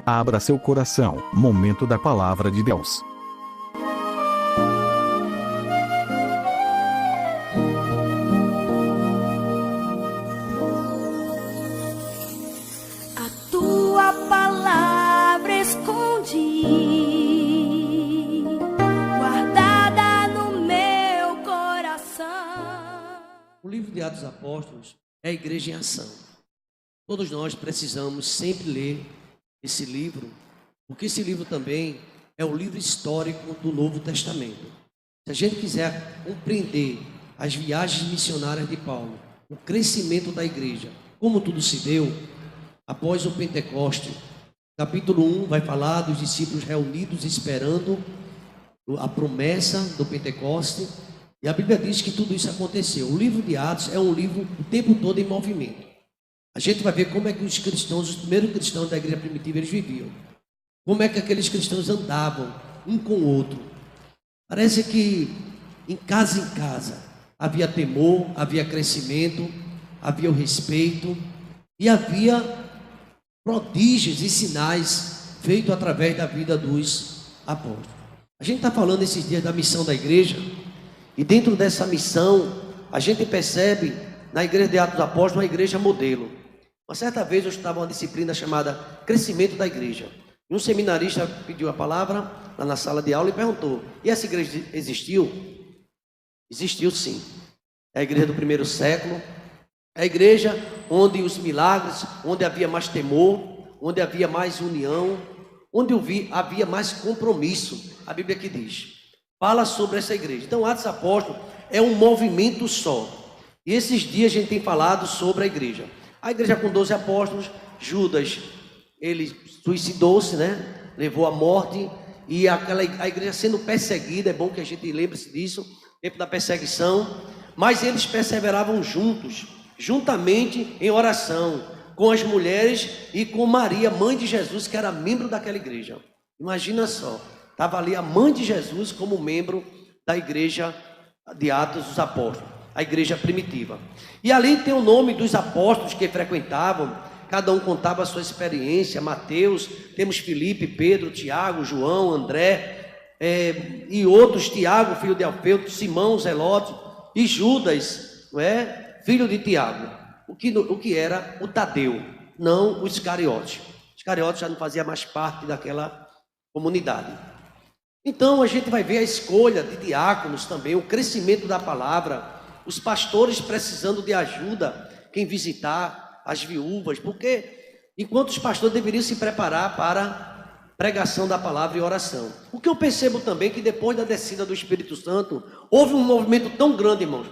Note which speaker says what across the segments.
Speaker 1: Abra seu coração. Momento da Palavra de Deus.
Speaker 2: A tua palavra escondi, guardada no meu coração.
Speaker 3: O livro de Atos dos Apóstolos é a igreja em ação. Todos nós precisamos sempre ler esse livro, porque esse livro também é o livro histórico do Novo Testamento. Se a gente quiser compreender as viagens missionárias de Paulo, o crescimento da igreja, como tudo se deu, após o Pentecoste, capítulo 1 vai falar dos discípulos reunidos esperando a promessa do Pentecoste, e a Bíblia diz que tudo isso aconteceu. O livro de Atos é um livro o tempo todo em movimento. A gente vai ver como é que os cristãos, os primeiros cristãos da igreja primitiva, eles viviam. Como é que aqueles cristãos andavam um com o outro. Parece que em casa havia temor, havia crescimento, havia o respeito e havia prodígios e sinais feitos através da vida dos apóstolos. A gente está falando esses dias da missão da igreja, e dentro dessa missão a gente percebe na igreja de Atos dos Apóstolos uma igreja modelo. Uma certa vez eu estava uma disciplina chamada Crescimento da Igreja, e um seminarista pediu a palavra lá na sala de aula e perguntou: e essa igreja existiu? Existiu sim. É a igreja do primeiro século, é a igreja onde os milagres, onde havia mais temor, onde havia mais união, onde havia mais compromisso. A Bíblia que diz, fala sobre essa igreja. Então Atos dos Apóstolos é um movimento só, e esses dias a gente tem falado sobre a igreja. A igreja com 12 apóstolos, Judas, ele suicidou-se, né? Levou à morte, e a igreja sendo perseguida, é bom que a gente lembre-se disso, tempo da perseguição, mas eles perseveravam juntos, juntamente em oração, com as mulheres e com Maria, mãe de Jesus, que era membro daquela igreja. Imagina só, estava ali a mãe de Jesus como membro da igreja de Atos dos Apóstolos, a igreja primitiva. E ali tem o nome dos apóstolos que frequentavam, cada um contava a sua experiência. Mateus, temos Filipe, Pedro, Tiago, João, André, e outros, Tiago, filho de Alfeu, Simão, Zelote, e Judas, não é? Filho de Tiago, o que era o Tadeu, não o Iscariote. Iscariote já não fazia mais parte daquela comunidade. Então a gente vai ver a escolha de diáconos também, o crescimento da palavra, os pastores precisando de ajuda, quem visitar as viúvas, porque enquanto os pastores deveriam se preparar para pregação da palavra e oração. O que eu percebo também é que depois da descida do Espírito Santo, houve um movimento tão grande, irmãos.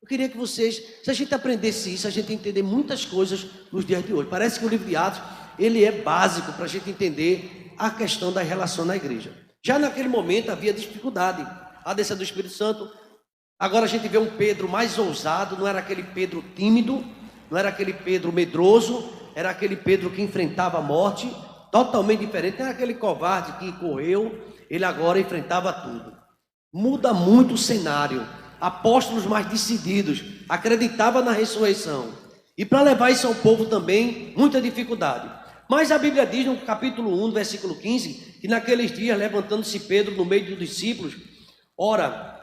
Speaker 3: Eu queria que vocês, se a gente aprendesse isso, a gente ia entender muitas coisas nos dias de hoje. Parece que o livro de Atos, ele é básico para a gente entender a questão da relação na igreja. Já naquele momento havia dificuldade, a descida do Espírito Santo. Agora a gente vê um Pedro mais ousado, não era aquele Pedro tímido, não era aquele Pedro medroso, era aquele Pedro que enfrentava a morte, totalmente diferente. Não era aquele covarde que correu, ele agora enfrentava tudo. Muda muito o cenário. Apóstolos mais decididos, acreditavam na ressurreição. E para levar isso ao povo também, muita dificuldade. Mas a Bíblia diz no capítulo 1, versículo 15, que naqueles dias, levantando-se Pedro no meio dos discípulos, ora,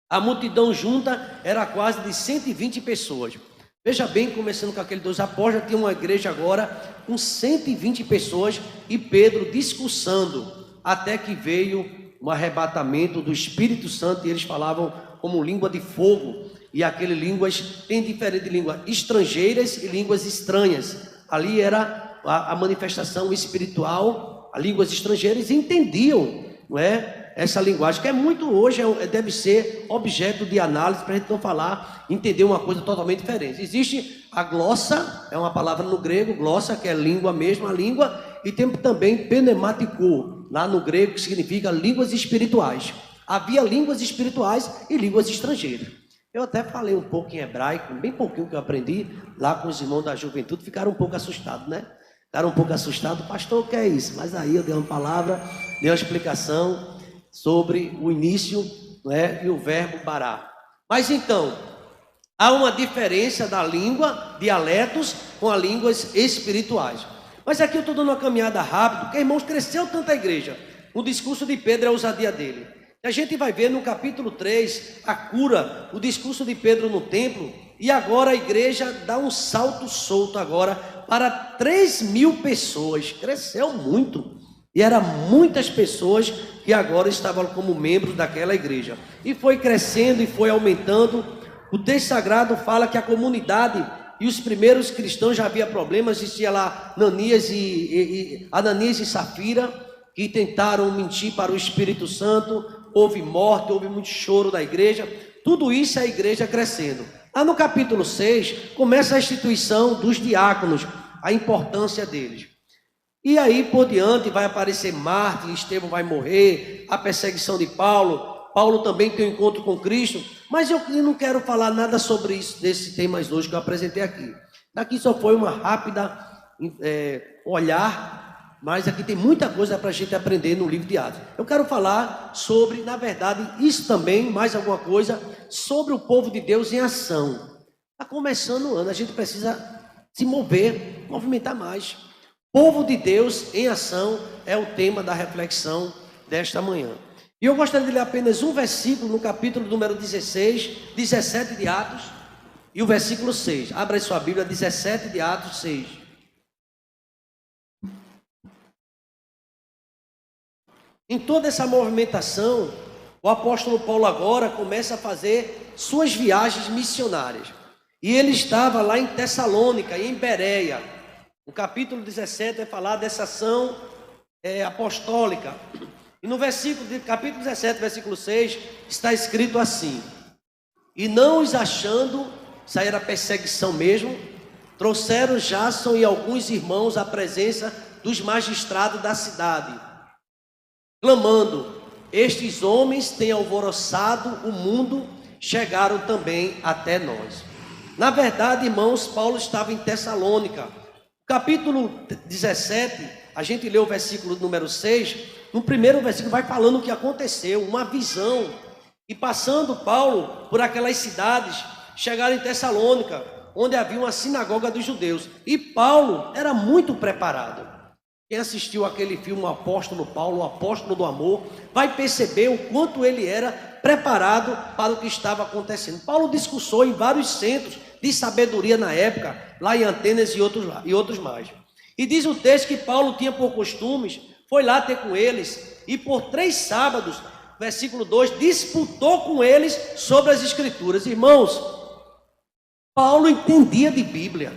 Speaker 3: a multidão junta era quase de 120 pessoas. Veja bem, começando com aqueles 2 apóstolos, já tinha uma igreja agora com 120 pessoas e Pedro discursando, até que veio um arrebatamento do Espírito Santo e eles falavam como língua de fogo. E aquelas línguas, tem diferentes línguas estrangeiras e línguas estranhas. Ali era a manifestação espiritual, as línguas estrangeiras entendiam, não é? Essa linguagem, que é muito hoje, deve ser objeto de análise para a gente não falar, entender uma coisa totalmente diferente. Existe a glossa, é uma palavra no grego, glossa, que é língua mesmo, a língua, e tem também pneumático, lá no grego, que significa línguas espirituais. Havia línguas espirituais e línguas estrangeiras. Eu até falei um pouco em hebraico, bem pouquinho que eu aprendi, lá com os irmãos da juventude, ficaram um pouco assustados, né? Ficaram um pouco assustados, pastor, o que é isso? Mas aí eu dei uma palavra, dei uma explicação sobre o início, né, e o verbo bará. Mas então, há uma diferença da língua, dialetos, com as línguas espirituais. Mas aqui eu estou dando uma caminhada rápida, porque, irmãos, cresceu tanta igreja. O discurso de Pedro é a ousadia dele. A gente vai ver no capítulo 3 a cura, o discurso de Pedro no templo, e agora a igreja dá um salto solto agora para 3.000 pessoas. Cresceu muito. E eram muitas pessoas que agora estavam como membros daquela igreja. E foi crescendo e foi aumentando. O texto sagrado fala que a comunidade e os primeiros cristãos já havia problemas. Existia lá Ananias e Safira, que tentaram mentir para o Espírito Santo. Houve morte, houve muito choro da igreja. Tudo isso é a igreja crescendo. Lá no capítulo 6, começa a instituição dos diáconos, a importância deles. E aí por diante vai aparecer Marte, Estevão vai morrer, a perseguição de Paulo. Paulo também tem um encontro com Cristo. Mas eu não quero falar nada sobre isso, desses temas hoje que eu apresentei aqui. Daqui só foi uma rápida olhar. Mas aqui tem muita coisa para a gente aprender no livro de Atos. Eu quero falar sobre, na verdade, isso também, mais alguma coisa, sobre o povo de Deus em ação. Está começando o ano, a gente precisa se mover, movimentar mais. Povo de Deus em ação é o tema da reflexão desta manhã. E eu gostaria de ler apenas um versículo no capítulo número 16, 17 de Atos, e o versículo 6. Abra aí sua Bíblia, 17 de Atos 6. Em toda essa movimentação, o apóstolo Paulo agora começa a fazer suas viagens missionárias. E ele estava lá em Tessalônica, em Bereia. O capítulo 17 vai falar dessa ação apostólica. E no capítulo 17, versículo 6, está escrito assim: e não os achando, isso aí era perseguição mesmo, trouxeram Jason e alguns irmãos à presença dos magistrados da cidade, clamando: estes homens têm alvoroçado o mundo, chegaram também até nós. Na verdade, irmãos, Paulo estava em Tessalônica. Capítulo 17, a gente lê o versículo número 6, no primeiro versículo vai falando o que aconteceu, uma visão. E passando Paulo por aquelas cidades, chegaram em Tessalônica, onde havia uma sinagoga dos judeus. E Paulo era muito preparado. Quem assistiu aquele filme, O Apóstolo Paulo, o Apóstolo do Amor, vai perceber o quanto ele era preparado para o que estava acontecendo. Paulo discursou em vários centros de sabedoria na época, lá em Atenas e outros mais. E diz o texto que Paulo tinha por costumes, foi lá ter com eles, e por 3 sábados, versículo 2, disputou com eles sobre as escrituras. Irmãos, Paulo entendia de Bíblia,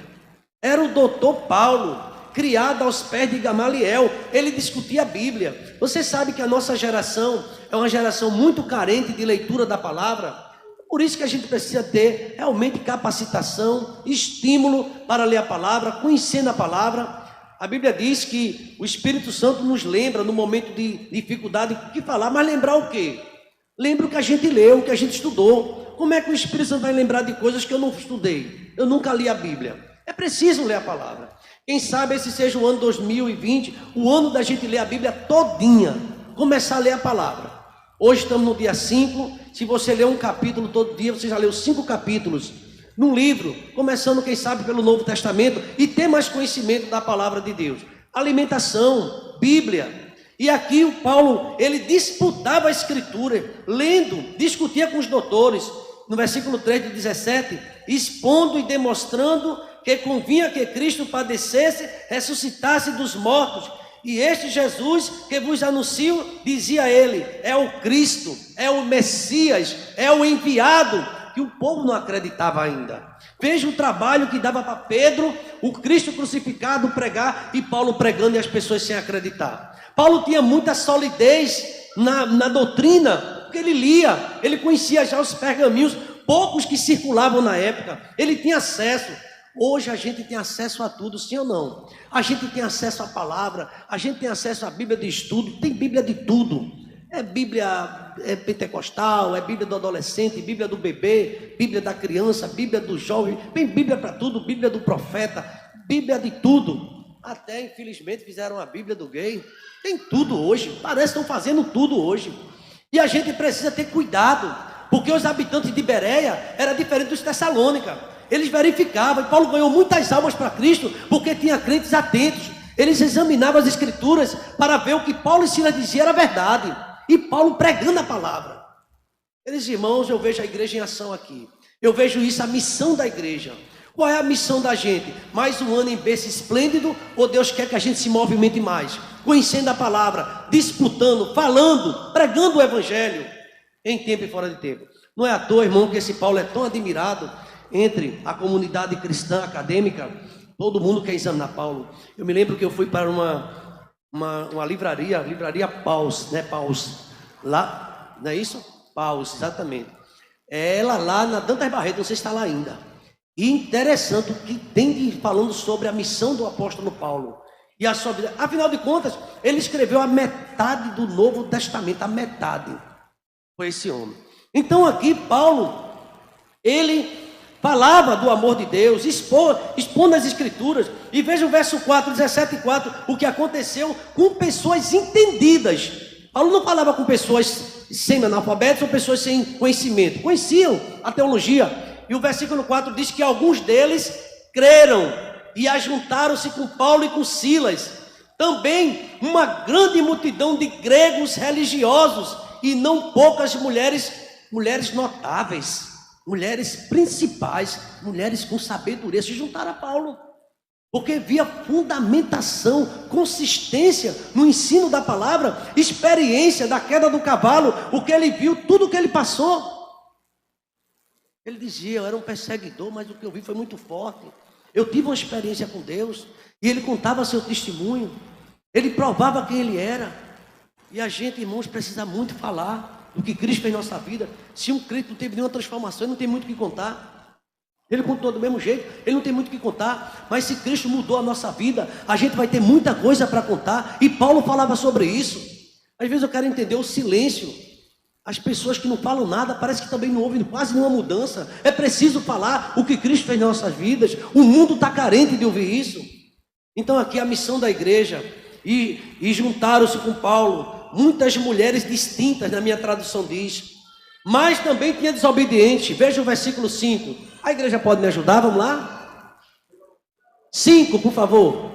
Speaker 3: era o doutor Paulo, criado aos pés de Gamaliel, ele discutia a Bíblia. Você sabe que a nossa geração é uma geração muito carente de leitura da palavra. Por isso que a gente precisa ter realmente capacitação, estímulo para ler a palavra, conhecendo a palavra. A Bíblia diz que o Espírito Santo nos lembra no momento de dificuldade o que falar, mas lembrar o quê? Lembra o que a gente leu, o que a gente estudou. Como é que o Espírito Santo vai lembrar de coisas que eu não estudei? Eu nunca li a Bíblia. É preciso ler a palavra. Quem sabe esse seja o ano 2020, o ano da gente ler a Bíblia todinha, começar a ler a palavra. Hoje estamos no dia 5, se você ler um capítulo todo dia, você já leu 5 capítulos num livro, começando quem sabe pelo Novo Testamento, e ter mais conhecimento da palavra de Deus. Alimentação, Bíblia. E aqui o Paulo, ele disputava a escritura, lendo, discutia com os doutores, no versículo 3 de 17, expondo e demonstrando que convinha que Cristo padecesse, ressuscitasse dos mortos, e este Jesus que vos anuncio, dizia ele, é o Cristo, é o Messias, é o enviado, que o povo não acreditava ainda. Veja o trabalho que dava para Pedro, o Cristo crucificado, pregar, e Paulo pregando e as pessoas sem acreditar. Paulo tinha muita solidez na doutrina, porque ele lia, ele conhecia já os pergaminhos, poucos que circulavam na época, ele tinha acesso. Hoje a gente tem acesso a tudo, sim ou não? A gente tem acesso à palavra, a gente tem acesso à Bíblia de estudo, tem Bíblia de tudo. É Bíblia pentecostal, é Bíblia do adolescente, Bíblia do bebê, Bíblia da criança, Bíblia do jovem, tem Bíblia para tudo, Bíblia do profeta, Bíblia de tudo. Até, infelizmente, fizeram a Bíblia do gay. Tem tudo hoje, parece que estão fazendo tudo hoje. E a gente precisa ter cuidado, porque os habitantes de Bereia eram diferentes dos Tessalônica. Eles verificavam, e Paulo ganhou muitas almas para Cristo, porque tinha crentes atentos. Eles examinavam as escrituras para ver o que Paulo e Silas diziam era verdade. E Paulo pregando a palavra. Eles, irmãos, eu vejo a igreja em ação aqui. Eu vejo isso, a missão da igreja. Qual é a missão da gente? Mais um ano em berço esplêndido, ou Deus quer que a gente se movimente mais? Conhecendo a palavra, disputando, falando, pregando o evangelho, em tempo e fora de tempo. Não é à toa, irmão, que esse Paulo é tão admirado entre a comunidade cristã acadêmica. Todo mundo quer examinar Paulo. Eu me lembro que eu fui para uma livraria Paus, né? Paus, lá, não é isso? Paus, exatamente. É ela lá na Dantas Barreto, não sei se está lá ainda. E interessante o que tem falando sobre a missão do apóstolo Paulo e a sua vida. Afinal de contas, ele escreveu a metade do Novo Testamento, a metade foi esse homem. Então aqui Paulo, ele falava do amor de Deus, expondo as escrituras. E veja o verso 4, 17:4, o que aconteceu com pessoas entendidas. Paulo não falava com pessoas semi-analfabetas ou pessoas sem conhecimento, conheciam a teologia. E o versículo 4 diz que alguns deles creram e ajuntaram-se com Paulo e com Silas. Também uma grande multidão de gregos religiosos e não poucas mulheres notáveis, mulheres principais, mulheres com sabedoria se juntaram a Paulo. Porque via fundamentação, consistência no ensino da palavra, experiência da queda do cavalo, o que ele viu, tudo o que ele passou. Ele dizia, eu era um perseguidor, mas o que eu vi foi muito forte. Eu tive uma experiência com Deus. E ele contava seu testemunho. Ele provava quem ele era. E a gente, irmãos, precisa muito falar do que Cristo fez em nossa vida. Se um crente não teve nenhuma transformação, ele não tem muito o que contar. Ele contou do mesmo jeito, ele não tem muito o que contar. Mas se Cristo mudou a nossa vida, a gente vai ter muita coisa para contar. E Paulo falava sobre isso. Às vezes eu quero entender o silêncio. As pessoas que não falam nada, parece que também não houve quase nenhuma mudança. É preciso falar o que Cristo fez em nossas vidas. O mundo está carente de ouvir isso. Então aqui a missão da igreja. E juntaram-se com Paulo muitas mulheres distintas, na minha tradução diz. Mas também tinha desobediente. Veja o versículo 5. A igreja pode me ajudar? Vamos lá? 5, por favor.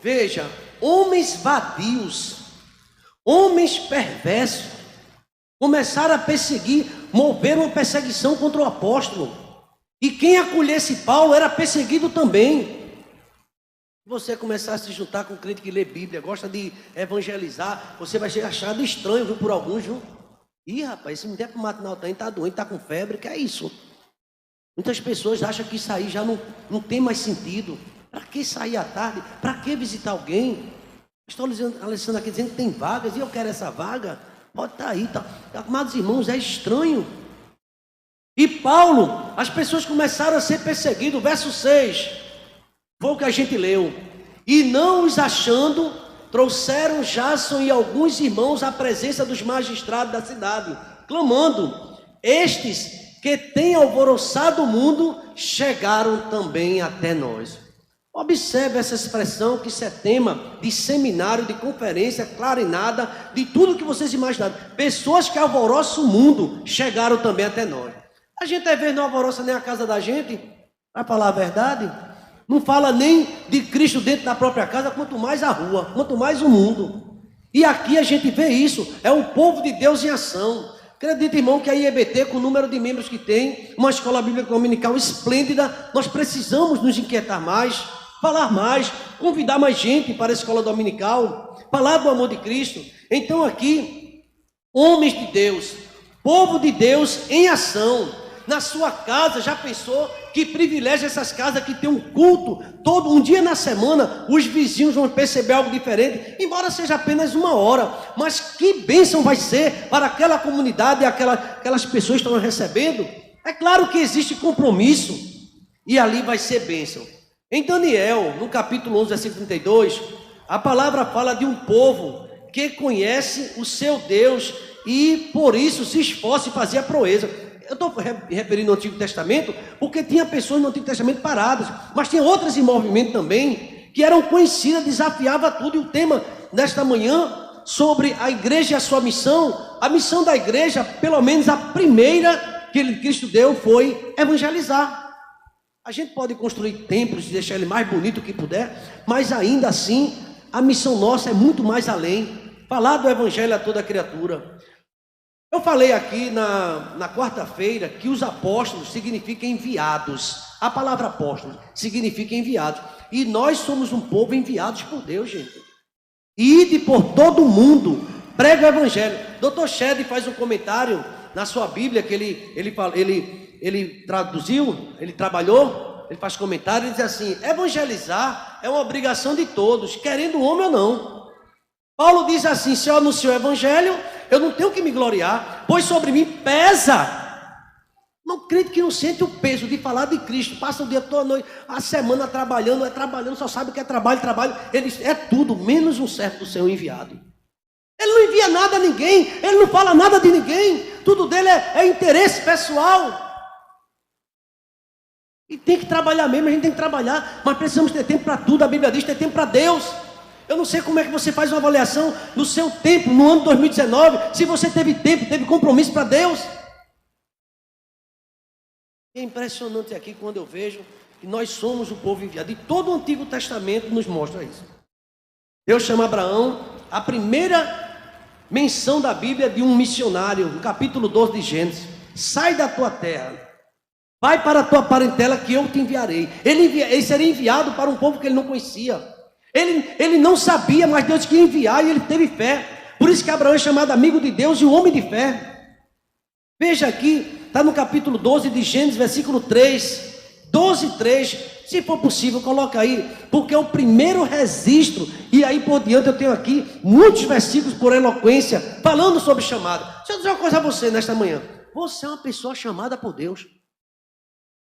Speaker 3: Veja, homens vadios, homens perversos, começaram a perseguir, moveram uma perseguição contra o apóstolo. E quem acolhesse Paulo era perseguido também. Você começar a se juntar com um crente que lê Bíblia, gosta de evangelizar, você vai ser achado estranho, viu, por alguns, viu? Ih, rapaz, esse mulher para o matinal está doente, está com febre, que é isso? Muitas pessoas acham que isso aí já não tem mais sentido. Para que sair à tarde? Para que visitar alguém? Estou Alessandro aqui dizendo que tem vagas e eu quero essa vaga. Pode estar aí, tá? Amados irmãos, é estranho. E Paulo, as pessoas começaram a ser perseguidas. Verso 6, foi o que a gente leu. E não os achando, trouxeram Jason e alguns irmãos à presença dos magistrados da cidade, clamando: estes que têm alvoroçado o mundo chegaram também até nós. Observe essa expressão, que isso é tema de seminário, de conferência, clarinada, de tudo que vocês imaginaram. Pessoas que alvoroçam o mundo chegaram também até nós. A gente às vezes não alvoroça nem a casa da gente, para falar a verdade. Não fala nem de Cristo dentro da própria casa, quanto mais a rua, quanto mais o mundo. E aqui a gente vê isso, é o povo de Deus em ação. Acredita, irmão, que a IEBT, com o número de membros que tem, uma escola bíblica dominical esplêndida, nós precisamos nos inquietar mais, falar mais, convidar mais gente para a escola dominical, falar do amor de Cristo. Então aqui, homens de Deus, povo de Deus em ação. Na sua casa, já pensou que privilégio essas casas que tem um culto todo um dia na semana? Os vizinhos vão perceber algo diferente, embora seja apenas 1 hora, mas que bênção vai ser para aquela comunidade e aquelas pessoas que estão recebendo. É claro que existe compromisso e ali vai ser bênção. Em Daniel, no capítulo 11, versículo 32, a palavra fala de um povo que conhece o seu Deus e por isso se esforça em fazer a proeza. Eu estou referindo ao Antigo Testamento porque tinha pessoas no Antigo Testamento paradas, mas tinha outras em movimento também, que eram conhecidas, desafiava tudo. E o tema desta manhã, sobre a igreja e a sua missão, a missão da igreja, pelo menos a primeira que Cristo deu, foi evangelizar. A gente pode construir templos e deixar ele mais bonito que puder, mas ainda assim, a missão nossa é muito mais além. Falar do evangelho a toda criatura. Eu falei aqui na quarta-feira que os apóstolos significam enviados. A palavra apóstolos significa enviados. E nós somos um povo enviados por Deus, gente. Ide por todo mundo, prega o evangelho. Dr. Shedd faz um comentário na sua Bíblia que ele traduziu, ele trabalhou, ele faz comentário, ele diz assim: evangelizar é uma obrigação de todos, querendo o homem ou não. Paulo diz assim: se eu anuncio o evangelho, eu não tenho que me gloriar, pois sobre mim pesa. Não crente que não sente o peso de falar de Cristo, passa o dia toda noite, a semana trabalhando, só sabe o que é trabalho, ele é tudo, menos um servo do Senhor enviado. Ele não envia nada a ninguém, ele não fala nada de ninguém, tudo dele é interesse pessoal. E tem que trabalhar mesmo, a gente tem que trabalhar, mas precisamos ter tempo para tudo. A Bíblia diz ter tempo para Deus. Eu não sei como é que você faz uma avaliação do seu tempo no ano 2019, se você teve tempo, teve compromisso para Deus. É impressionante aqui quando eu vejo que nós somos o povo enviado. E todo o Antigo Testamento nos mostra isso. Deus chama Abraão, a primeira menção da Bíblia de um missionário, no capítulo 12 de Gênesis: sai da tua terra, vai para a tua parentela que eu te enviarei. Ele seria enviado para um povo que ele não conhecia. Ele não sabia, mas Deus queria enviar e ele teve fé. Por isso que Abraão é chamado amigo de Deus e um homem de fé. Veja aqui, está no capítulo 12 de Gênesis, versículo 3. 12:3. Se for possível, coloca aí, porque é o primeiro registro. E aí por diante eu tenho aqui muitos versículos por eloquência, falando sobre chamada. Deixa eu dizer uma coisa a você nesta manhã. Você é uma pessoa chamada por Deus.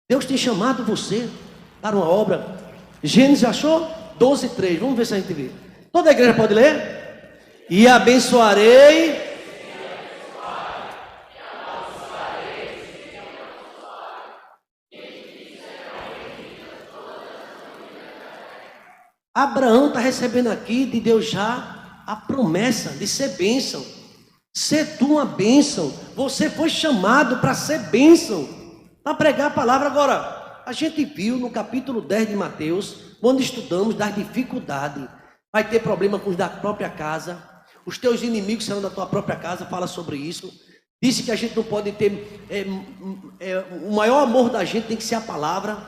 Speaker 3: Deus tem chamado você para uma obra. Gênesis, achou? 12:3. Vamos ver se a gente vê. Toda a igreja pode ler? E abençoarei. Abraão está recebendo aqui de Deus já a promessa de ser bênção. Ser tu uma bênção. Você foi chamado para ser bênção, para pregar a palavra. Agora, a gente viu no capítulo 10 de Mateus, quando estudamos das dificuldades, vai ter problema com os da própria casa, os teus inimigos serão da tua própria casa, fala sobre isso. Disse que a gente não pode ter, o maior amor da gente tem que ser a palavra.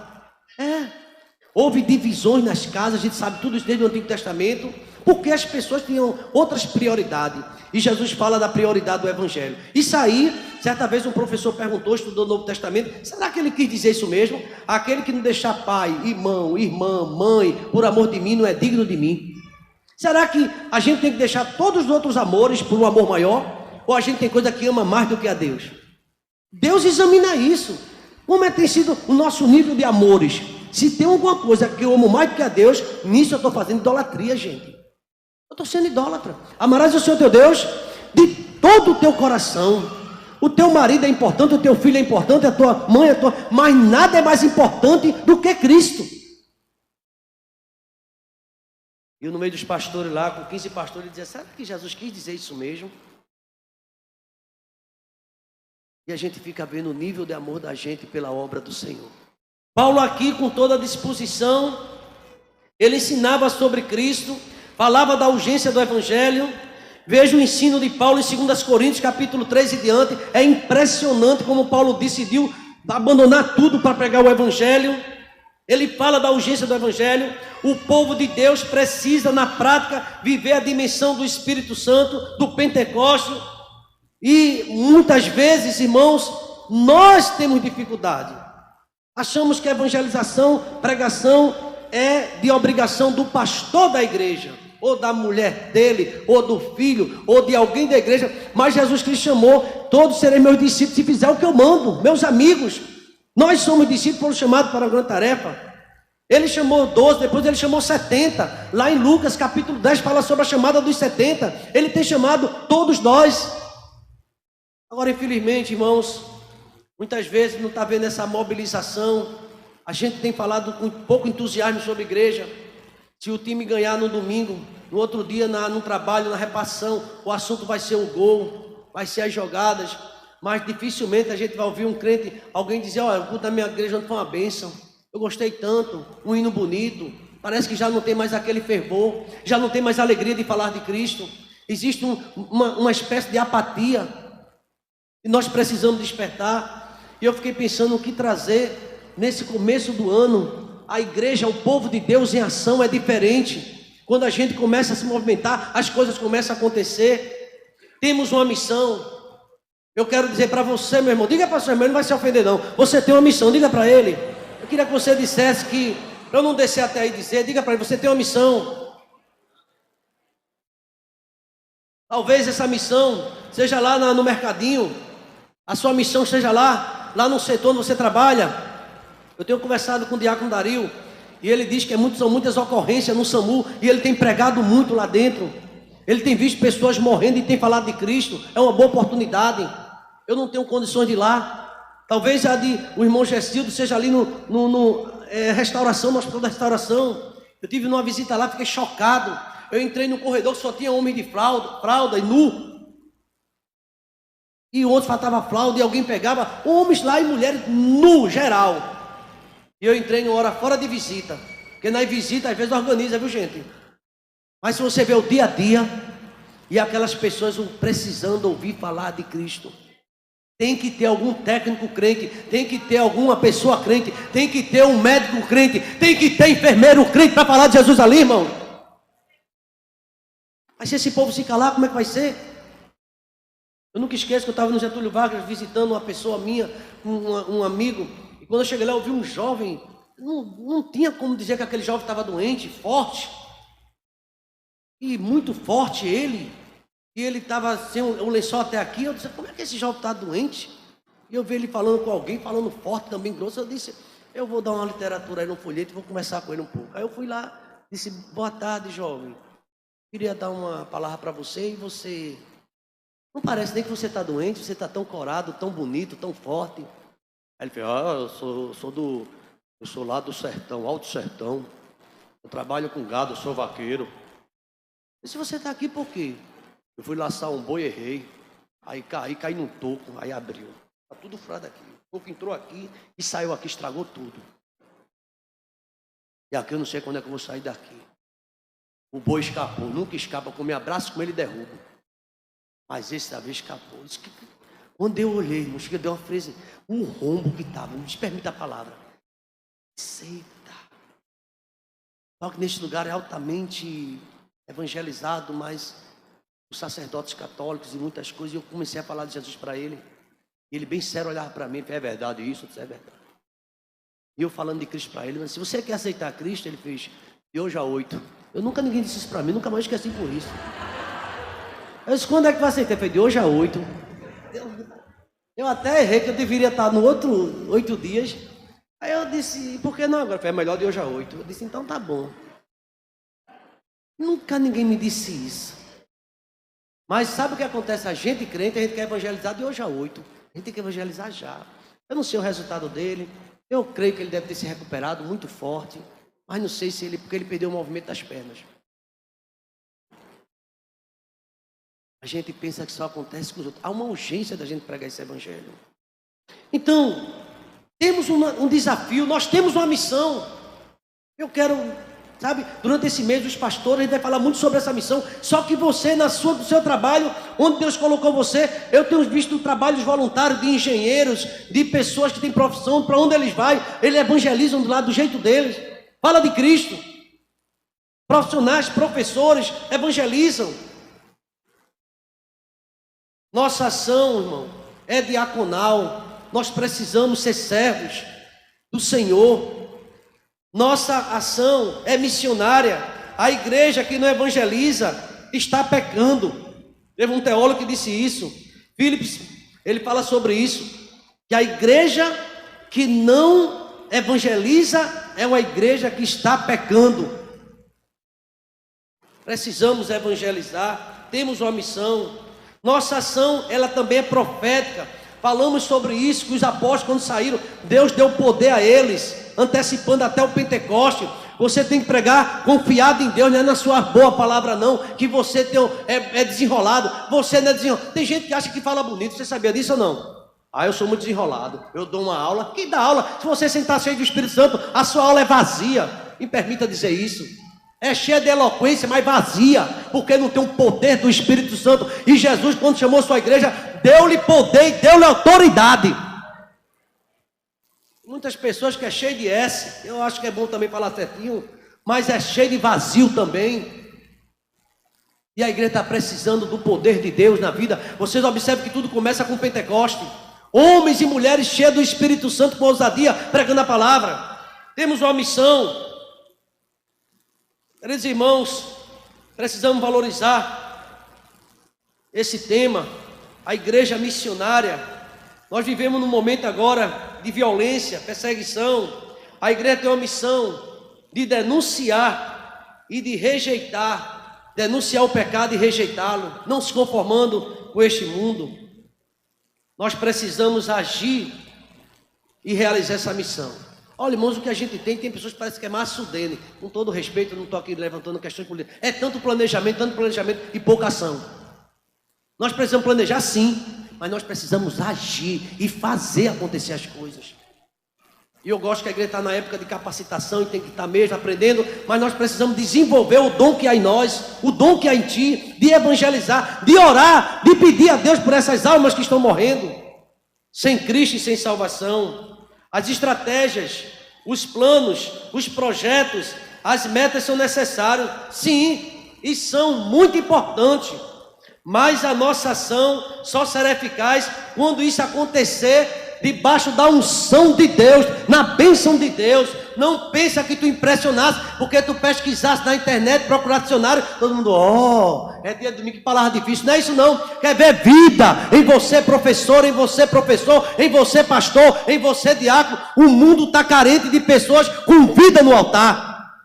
Speaker 3: Houve divisões nas casas, a gente sabe tudo isso desde o Antigo Testamento, porque as pessoas tinham outras prioridades. E Jesus fala da prioridade do Evangelho. Isso aí, certa vez um professor perguntou, estudou o Novo Testamento, será que ele quis dizer isso mesmo? Aquele que não deixar pai, irmão, irmã, mãe, por amor de mim, não é digno de mim. Será que a gente tem que deixar todos os outros amores por um amor maior? Ou a gente tem coisa que ama mais do que a Deus? Deus examina isso. Como tem sido o nosso nível de amores? Se tem alguma coisa que eu amo mais do que a Deus, nisso eu estou fazendo idolatria, gente. Eu estou sendo idólatra. Amarás o Senhor teu Deus de todo o teu coração. O teu marido é importante, o teu filho é importante, a tua mãe é tua, mas nada é mais importante do que Cristo. E eu no meio dos pastores lá, com 15 pastores, ele dizia: será que Jesus quis dizer isso mesmo? E a gente fica vendo o nível de amor da gente pela obra do Senhor. Paulo aqui, com toda a disposição, ele ensinava sobre Cristo, falava da urgência do Evangelho. Veja o ensino de Paulo em 2 Coríntios, capítulo 3 e diante. É impressionante como Paulo decidiu abandonar tudo para pregar o Evangelho. Ele fala da urgência do Evangelho. O povo de Deus precisa, na prática, viver a dimensão do Espírito Santo, do Pentecostes. E muitas vezes, irmãos, nós temos dificuldade. Achamos que a evangelização, pregação é de obrigação do pastor da igreja, ou da mulher dele, ou do filho, ou de alguém da igreja. Mas Jesus Cristo chamou: todos serem meus discípulos se fizer o que eu mando. Meus amigos, nós somos discípulos, foram chamados para a grande tarefa. Ele chamou 12, depois ele chamou 70. Lá em Lucas capítulo 10 fala sobre a chamada dos 70. Ele tem chamado todos nós. Agora, infelizmente, irmãos, Muitas vezes não está vendo essa mobilização. A gente tem falado com pouco entusiasmo sobre a igreja. Se o time ganhar no domingo, no outro dia no trabalho, na repartição, o assunto vai ser o gol, vai ser as jogadas. Mas dificilmente a gente vai ouvir um crente, alguém dizer: olha, o culto da minha igreja não foi uma bênção, eu gostei tanto, um hino bonito. Parece que já não tem mais aquele fervor, já não tem mais alegria de falar de Cristo. Existe uma espécie de apatia e nós precisamos despertar. E eu fiquei pensando o que trazer nesse começo do ano. A igreja, o povo de Deus em ação é diferente. Quando a gente começa a se movimentar, as coisas começam a acontecer. Temos uma missão. Eu quero dizer para você, meu irmão, diga para o seu irmão, ele não vai se ofender não. Você tem uma missão, diga para ele. Eu queria que você dissesse que, para eu não descer até aí dizer, diga para ele, você tem uma missão. Talvez essa missão seja lá no mercadinho, a sua missão seja lá no setor onde você trabalha. Eu tenho conversado com o diácono Dario, e ele diz que são muitas ocorrências no SAMU, e ele tem pregado muito lá dentro. Ele tem visto pessoas morrendo e tem falado de Cristo. É uma boa oportunidade. Eu não tenho condições de ir lá. Talvez o irmão Gessildo seja ali no hospital da restauração. Eu tive numa visita lá, fiquei chocado. Eu entrei no corredor que só tinha homem de fralda e nu. E o outro faltava fralda e alguém pegava homens lá e mulheres nu, geral. E eu entrei numa hora fora de visita. Porque na visita às vezes organiza, viu gente? Mas se você vê o dia a dia e aquelas pessoas precisando ouvir falar de Cristo, tem que ter algum técnico crente, tem que ter alguma pessoa crente, tem que ter um médico crente, tem que ter enfermeiro crente para falar de Jesus ali, irmão. Mas se esse povo se calar, como é que vai ser? Eu nunca esqueço que eu estava no Getúlio Vargas visitando uma pessoa minha, um amigo, e quando eu cheguei lá eu vi um jovem, não tinha como dizer que aquele jovem estava doente, forte, e muito forte ele, e ele estava sem um lençol até aqui. Eu disse: como é que esse jovem está doente? E eu vi ele falando com alguém, falando forte também, grosso. Eu disse: eu vou dar uma literatura aí no folheto e vou conversar com ele um pouco. Aí eu fui lá, disse: boa tarde, jovem, queria dar uma palavra para você, e você não parece nem que você está doente, você está tão corado, tão bonito, tão forte. Aí ele falou: eu sou lá do sertão, Alto Sertão, eu trabalho com gado, eu sou vaqueiro. E se você está aqui por quê? Eu fui laçar um boi, errei, aí caí num toco, aí abriu. Está tudo furado aqui. O toco entrou aqui e saiu aqui, estragou tudo. E aqui eu não sei quando é que eu vou sair daqui. O boi escapou, nunca escapa, com me abraço com ele derrubo. Mas esse da vez escapou. Quando eu olhei, irmão, chega, deu uma frase, um rombo que estava, não me permita a palavra. Eita. Só que neste lugar é altamente evangelizado, mas os sacerdotes católicos e muitas coisas, e eu comecei a falar de Jesus para ele, e ele bem sério olhava para mim: é verdade isso? Isso é verdade. E eu falando de Cristo para ele: mas se você quer aceitar Cristo, ele fez, de hoje a 8. Ninguém disse isso para mim, nunca mais esqueci por isso. Eu disse: quando é que vai aceitar? Ele fez, de hoje a 8. Eu até errei, que eu deveria estar no outro 8 dias. Aí eu disse: por que não agora? Ele fez, é melhor de hoje a 8. Eu disse: então tá bom. Nunca ninguém me disse isso. Mas sabe o que acontece? A gente crente, a gente quer evangelizar de hoje a 8. A gente tem que evangelizar já. Eu não sei o resultado dele. Eu creio que ele deve ter se recuperado muito forte. Mas não sei se porque ele perdeu o movimento das pernas. A gente pensa que só acontece com os outros. Há uma urgência da gente pregar esse evangelho. Então, temos um desafio, nós temos uma missão. Eu quero... Sabe, durante esse mês, os pastores, a gente vai falar muito sobre essa missão. Só que você, no seu trabalho, onde Deus colocou você, eu tenho visto trabalhos voluntários de engenheiros, de pessoas que têm profissão, para onde eles vão, eles evangelizam do lado do jeito deles. Fala de Cristo. Profissionais, professores, evangelizam. Nossa ação, irmão, é diaconal. Nós precisamos ser servos do Senhor. Nossa ação é missionária. A igreja que não evangeliza está pecando. Teve um teólogo que disse isso. Phillips, ele fala sobre isso. Que a igreja que não evangeliza é uma igreja que está pecando. Precisamos evangelizar. Temos uma missão. Nossa ação, ela também é profética. Falamos sobre isso, que os apóstolos quando saíram, Deus deu poder a eles, antecipando até o Pentecoste. Você tem que pregar confiado em Deus, não é na sua boa palavra não, que você é desenrolado. Você não é desenrolado. Tem gente que acha que fala bonito, você sabia disso ou não? Eu sou muito desenrolado, eu dou uma aula. Quem dá aula? Se você sentar cheio do Espírito Santo, a sua aula é vazia. Me permita dizer isso. É cheia de eloquência, mas vazia, porque não tem o poder do Espírito Santo. E Jesus, quando chamou sua igreja, deu-lhe poder e deu-lhe autoridade. Muitas pessoas que é cheio de S, eu acho que é bom também falar certinho, mas é cheio de vazio também. E a igreja está precisando do poder de Deus na vida. Vocês observam que tudo começa com Pentecoste. Homens e mulheres cheios do Espírito Santo com ousadia, pregando a palavra. Temos uma missão. Queridos irmãos, precisamos valorizar esse tema, a igreja missionária. Nós vivemos num momento agora de violência, perseguição. A igreja tem uma missão de denunciar e de rejeitar, denunciar o pecado e rejeitá-lo, não se conformando com este mundo. Nós precisamos agir e realizar essa missão. Olha, irmãos, o que a gente tem pessoas que parecem que é maçudene. Com todo respeito, eu não estou aqui levantando questões políticas. É tanto planejamento e pouca ação. Nós precisamos planejar sim, mas nós precisamos agir e fazer acontecer as coisas. E eu gosto que a igreja está na época de capacitação e tem que estar mesmo aprendendo, mas nós precisamos desenvolver o dom que há em nós, o dom que há em ti, de evangelizar, de orar, de pedir a Deus por essas almas que estão morrendo, sem Cristo e sem salvação. As estratégias, os planos, os projetos, as metas são necessários, sim, e são muito importantes, mas a nossa ação só será eficaz quando isso acontecer debaixo da unção de Deus, na bênção de Deus. Não pensa que tu impressionasse, porque tu pesquisasse na internet, procurasse dicionário, todo mundo, é dia de domingo, que palavra difícil. Não é isso não, quer ver vida em você professor, em você professor, em você pastor, em você diácono. O mundo está carente de pessoas com vida no altar.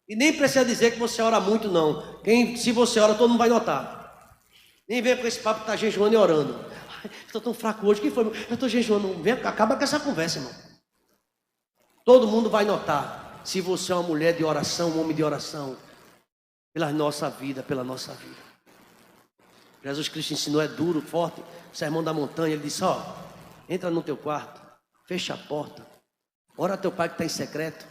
Speaker 3: E nem precisa dizer que você ora muito não. Se você ora, todo mundo vai notar. Nem vem com esse papo que está jejuando e orando. Estou tão fraco hoje, que foi? Eu estou jejuando. Vem, acaba com essa conversa, irmão. Todo mundo vai notar se você é uma mulher de oração, um homem de oração, pela nossa vida, Jesus Cristo ensinou, é duro, forte, o sermão da montanha. Ele disse, entra no teu quarto, fecha a porta, ora a teu pai que está em secreto.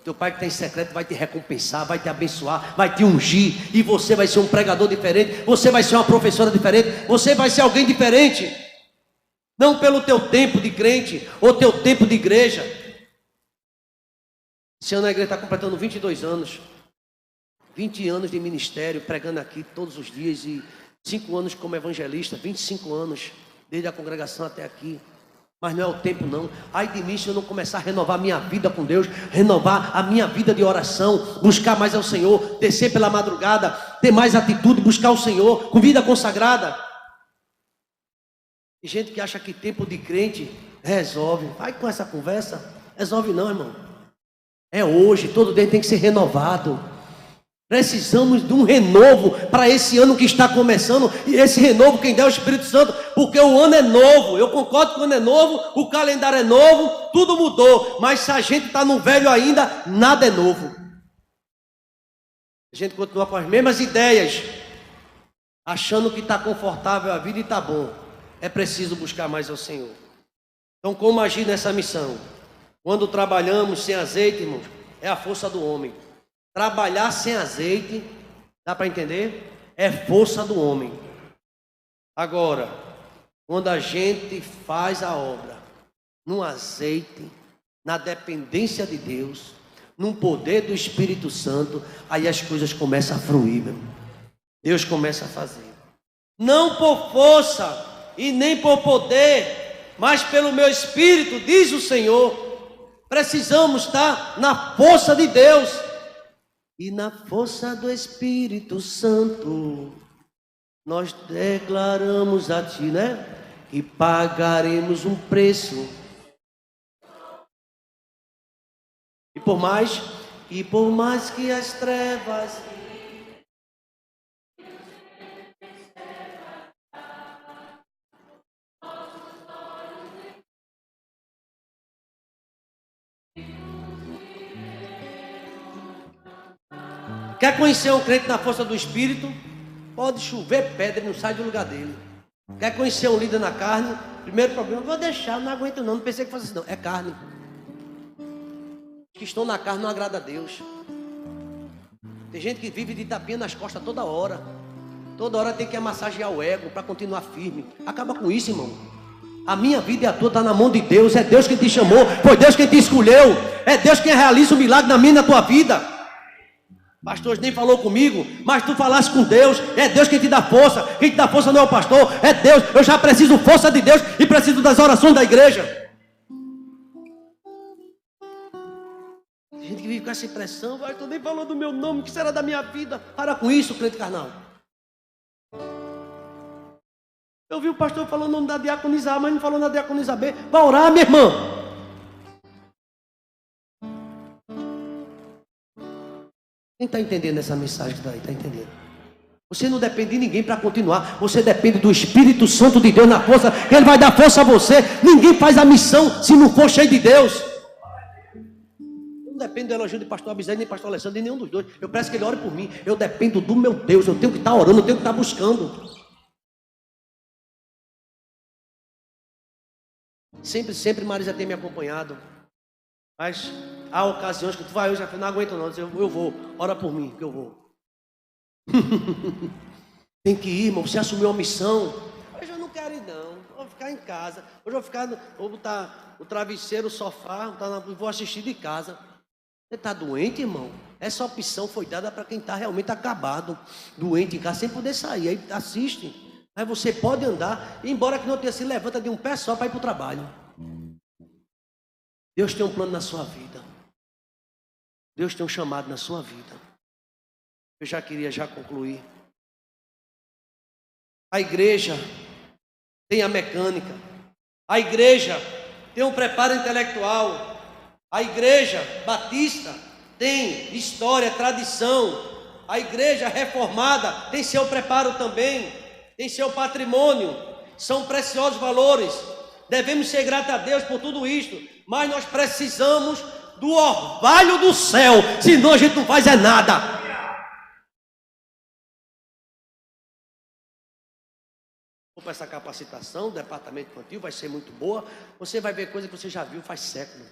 Speaker 3: Teu pai que está em secreto vai te recompensar, vai te abençoar, vai te ungir, e você vai ser um pregador diferente, você vai ser uma professora diferente, você vai ser alguém diferente, não pelo teu tempo de crente, ou teu tempo de igreja. Esse ano a igreja está completando 22 anos, 20 anos de ministério, pregando aqui todos os dias, e 5 anos como evangelista, 25 anos, desde a congregação até aqui. Mas não é o tempo não. Ai de mim se eu não começar a renovar minha vida com Deus, renovar a minha vida de oração, buscar mais ao Senhor, descer pela madrugada, ter mais atitude, buscar o Senhor, com vida consagrada. Tem gente que acha que tempo de crente resolve. Vai com essa conversa, resolve não, irmão. É hoje, todo dia tem que ser renovado. Precisamos de um renovo para esse ano que está começando. E esse renovo quem dá é o Espírito Santo, porque o ano é novo. Eu concordo que o ano é novo, o calendário é novo, tudo mudou. Mas se a gente está no velho ainda, nada é novo. A gente continua com as mesmas ideias, achando que está confortável a vida e está bom. É preciso buscar mais ao Senhor. Então, como agir nessa missão? Quando trabalhamos sem azeite, irmãos, é a força do homem. Trabalhar sem azeite, dá para entender? É força do homem. Agora, quando a gente faz a obra no azeite, na dependência de Deus, no poder do Espírito Santo, aí as coisas começam a fluir, meu irmão. Deus começa a fazer. Não por força e nem por poder, mas pelo meu Espírito, diz o Senhor. Precisamos estar na força de Deus. E na força do Espírito Santo, nós declaramos a ti, né? Que pagaremos um preço. E por mais que as trevas Quer conhecer um crente na força do Espírito? Pode chover pedra e não sai do lugar dele. Quer conhecer um líder na carne? Primeiro problema, vou deixar, não aguento não pensei que fosse assim não, é carne. Os que estão na carne não agrada a Deus. Tem gente que vive de tapinha nas costas toda hora tem que massagear o ego para continuar firme. Acaba com isso, irmão. A minha vida e a tua está na mão de Deus. É Deus quem te chamou, foi Deus quem te escolheu, é Deus quem realiza o milagre na minha e na tua vida. Pastor nem falou comigo, mas tu falaste com Deus. É Deus quem te dá força. Quem te dá força não é o pastor, é Deus. Eu já preciso força de Deus e preciso das orações da igreja. Tem gente que vive com essa impressão, vai, tu nem falou do meu nome, o que será da minha vida? Para com isso, crente carnal. Eu vi o pastor falando o nome da diaconisa A, mas não falou na diaconisa B. Vai orar, minha irmã. Quem está entendendo essa mensagem que está aí? Está entendendo? Você não depende de ninguém para continuar. Você depende do Espírito Santo de Deus na força. Ele vai dar força a você. Ninguém faz a missão se não for cheio de Deus. Eu não dependo do elogio de pastor Abisés nem pastor Alessandro, de nenhum dos dois. Eu peço que ele ore por mim. Eu dependo do meu Deus. Eu tenho que estar orando, eu tenho que estar buscando. Sempre Marisa tem me acompanhado. Mas há ocasiões que tu vai, eu já não aguento não. Eu vou, ora por mim, que eu vou. Tem que ir, irmão, você assumiu uma missão. Hoje eu não quero ir não, vou ficar em casa. Hoje vou botar o travesseiro, o sofá, vou assistir de casa. Você está doente, irmão? Essa opção foi dada para quem está realmente acabado, doente em casa, sem poder sair. Aí assiste. Aí você pode andar, embora que não tenha se levanta de um pé só para ir para o trabalho. Deus tem um plano na sua vida. Deus tem um chamado na sua vida. Eu já queria concluir. A igreja tem a mecânica. A igreja tem um preparo intelectual. A igreja batista tem história, tradição. A igreja reformada tem seu preparo também. Tem seu patrimônio, são preciosos valores. Devemos ser gratos a Deus por tudo isto, mas nós precisamos do orvalho do céu, senão a gente não faz nada. Vou para essa capacitação do departamento infantil, vai ser muito boa. Você vai ver coisa que você já viu faz séculos.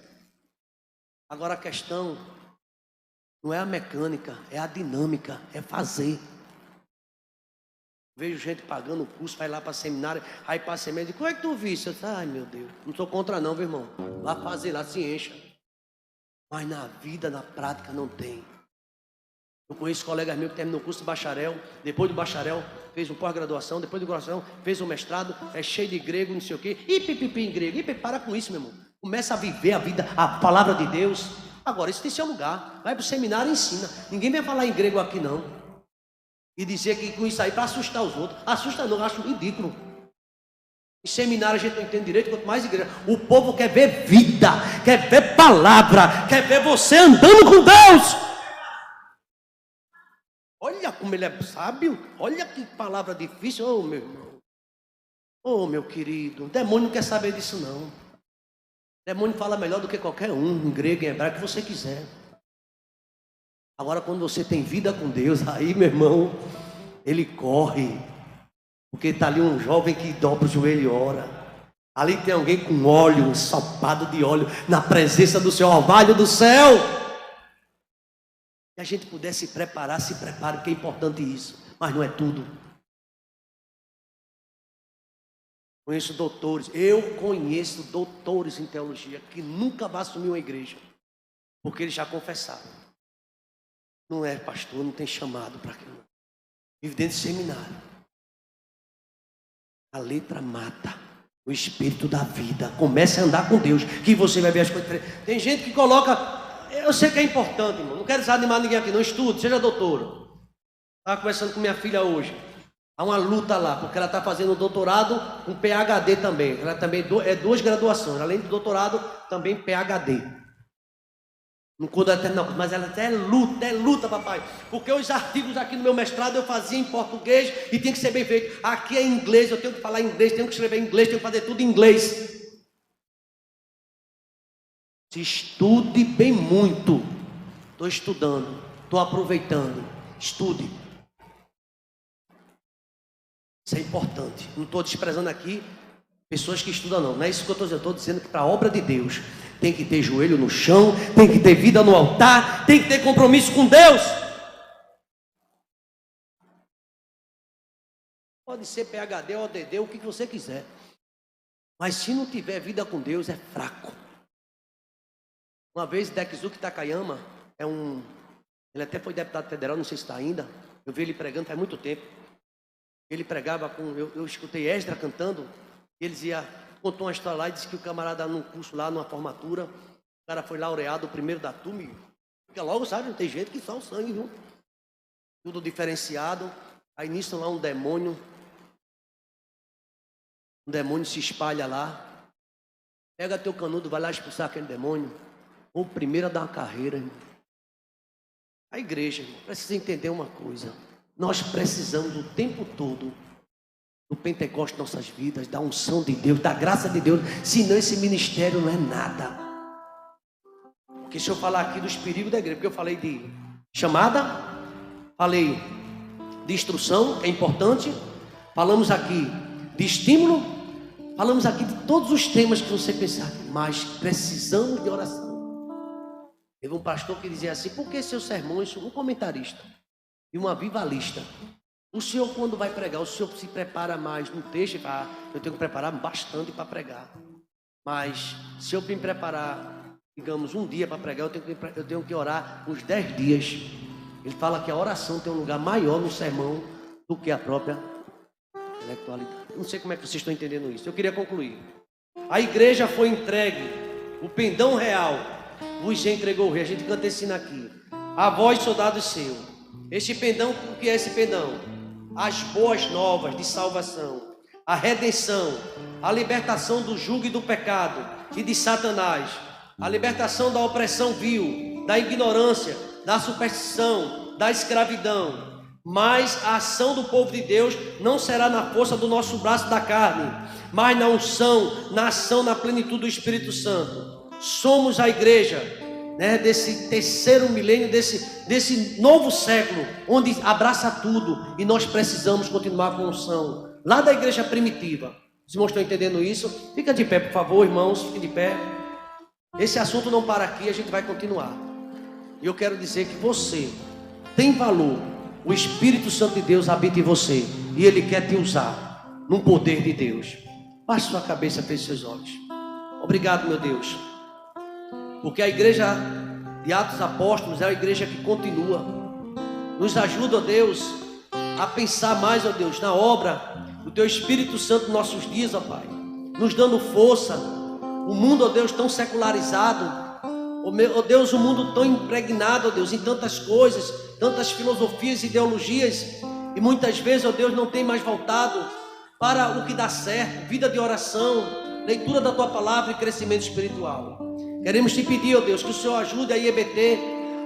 Speaker 3: Agora a questão não é a mecânica, é a dinâmica, é fazer. Vejo gente pagando o curso, vai lá para seminário, aí para seminário, como é que tu viste? Eu disse, ai meu Deus, não sou contra não, meu irmão. Lá fazer, lá se encha. Mas na vida, na prática, não tem. Eu conheço colegas meus que terminou o curso de bacharel, depois do bacharel fez um pós-graduação, depois de graduação fez um mestrado, é cheio de grego, não sei o quê, e pipipi em grego, para com isso, meu irmão. Começa a viver a vida, a palavra de Deus. Agora, isso tem seu lugar, vai para o seminário e ensina. Ninguém vai falar em grego aqui não. E dizer que com isso aí para assustar os outros. Assusta não, eu acho ridículo. Em seminário a gente não entende direito, quanto mais igreja. O povo quer ver vida, quer ver palavra, quer ver você andando com Deus. Olha como ele é sábio, olha que palavra difícil. Oh meu irmão, oh meu querido, o demônio não quer saber disso não. O demônio fala melhor do que qualquer um, em grego, em hebraico, que você quiser. Agora quando você tem vida com Deus, aí meu irmão, ele corre, porque está ali um jovem que dobra o joelho e ora, ali tem alguém com óleo, um ensopado de óleo, na presença do seu orvalho do céu. Se a gente puder se preparar, se prepare, porque é importante isso, mas não é tudo. Conheço doutores, eu conheço doutores em teologia, que nunca vão assumir uma igreja, porque eles já confessaram. Não é pastor, não tem chamado para aquilo. Vive dentro do seminário. A letra mata. O espírito da vida. Comece a andar com Deus, que você vai ver as coisas diferentes. Tem gente que coloca. Eu sei que é importante, irmão. Não quero desanimar ninguém aqui. Não estude, seja doutor. Estava conversando com minha filha hoje. Há uma luta lá, porque ela está fazendo um doutorado com PhD também. Ela também é 2 graduações. Além do doutorado, também PhD. Não conta até não, mas ela é luta, papai. Porque os artigos aqui no meu mestrado eu fazia em português e tinha que ser bem feito. Aqui é em inglês, eu tenho que falar inglês, tenho que escrever em inglês, tenho que fazer tudo em inglês. Se estude bem muito. Estou estudando, estou aproveitando. Estude. Isso é importante. Não estou desprezando aqui pessoas que estudam, não. Não é isso que eu estou dizendo. Eu estou dizendo que para a obra de Deus tem que ter joelho no chão, tem que ter vida no altar, tem que ter compromisso com Deus. Pode ser PhD, ODD, o que você quiser. Mas se não tiver vida com Deus, é fraco. Uma vez, Dekzuki Takayama, ele até foi deputado federal, não sei se está ainda. Eu vi ele pregando faz muito tempo. Ele pregava eu escutei Esdra cantando. Ele contou uma história lá e disse que o camarada num curso lá, numa formatura, o cara foi laureado, o primeiro da turma. Fica logo, sabe, não tem jeito que só o sangue, viu? Tudo diferenciado. Aí nisso lá um demônio se espalha lá. Pega teu canudo, vai lá expulsar aquele demônio. O primeiro a dar uma carreira, irmão. A igreja, irmão, precisa entender uma coisa. Nós precisamos o tempo todo do Pentecostes em nossas vidas, da unção de Deus, da graça de Deus. Senão esse ministério não é nada. Porque se eu falar aqui dos perigos da igreja, porque eu falei de chamada, falei de instrução, que é importante, falamos aqui de estímulo, falamos aqui de todos os temas que você pensar, mas precisamos de oração. Teve um pastor que dizia assim: por que seus sermões, um comentarista e um avivalista, o senhor quando vai pregar, o senhor se prepara mais no texto? Eu tenho que preparar bastante para pregar, mas se eu me preparar, digamos, um dia para pregar, eu tenho que orar uns 10 dias. Ele fala que a oração tem um lugar maior no sermão do que a própria intelectualidade. Não sei como é que vocês estão entendendo isso. Eu queria concluir. A igreja foi entregue, o pendão real vos entregou o rei. A gente canta esse hino aqui. A vós, soldados seus. Este pendão, o que é esse pendão? As boas novas de salvação, a redenção, a libertação do jugo e do pecado e de Satanás, a libertação da opressão vil, da ignorância, da superstição, da escravidão. Mas a ação do povo de Deus não será na força do nosso braço da carne, mas na unção, na ação, na plenitude do Espírito Santo. Somos a igreja, né, desse terceiro milênio, desse novo século, onde abraça tudo, e nós precisamos continuar com unção. Lá da igreja primitiva. Os irmãos estão entendendo isso? Fica de pé, por favor, irmãos, fiquem de pé. Esse assunto não para aqui, a gente vai continuar. E eu quero dizer que você tem valor. O Espírito Santo de Deus habita em você, e Ele quer te usar no poder de Deus. Baixe sua cabeça, feche seus olhos. Obrigado, meu Deus, porque a igreja de Atos Apóstolos é a igreja que continua. Nos ajuda, ó Deus, a pensar mais, ó Deus, na obra do Teu Espírito Santo nos nossos dias, ó Pai, nos dando força. O mundo, ó Deus, tão secularizado, ó Deus, o mundo tão impregnado, ó Deus, em tantas coisas, tantas filosofias, ideologias, e muitas vezes, ó Deus, não tem mais voltado para o que dá certo, vida de oração, leitura da Tua palavra e crescimento espiritual. Queremos te pedir, ó Deus, que o Senhor ajude a IEBT,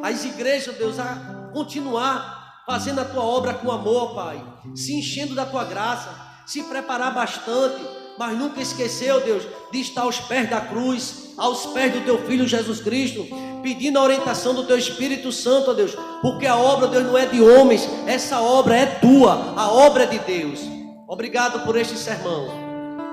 Speaker 3: as igrejas, ó Deus, a continuar fazendo a Tua obra com amor, Pai, se enchendo da Tua graça, se preparar bastante, mas nunca esquecer, ó Deus, de estar aos pés da cruz, aos pés do Teu Filho Jesus Cristo, pedindo a orientação do Teu Espírito Santo, ó Deus, porque a obra, ó Deus, não é de homens, essa obra é Tua, a obra é de Deus. Obrigado por este sermão.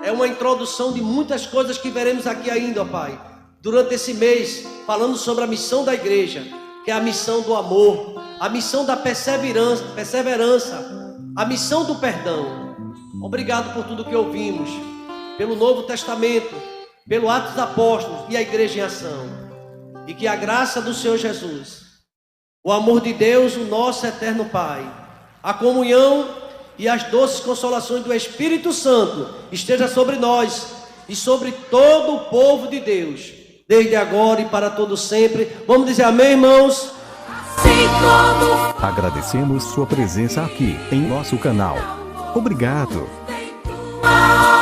Speaker 3: É uma introdução de muitas coisas que veremos aqui ainda, ó Pai, durante esse mês, falando sobre a missão da igreja, que é a missão do amor, a missão da perseverança, a missão do perdão. Obrigado por tudo que ouvimos, pelo Novo Testamento, pelo Atos dos Apóstolos e a igreja em ação. E que a graça do Senhor Jesus, o amor de Deus, o nosso eterno Pai, a comunhão e as doces consolações do Espírito Santo esteja sobre nós e sobre todo o povo de Deus, desde agora e para todo sempre. Vamos dizer amém, irmãos?
Speaker 2: Assim como
Speaker 1: Agradecemos sua presença aqui em nosso canal. Obrigado.
Speaker 2: a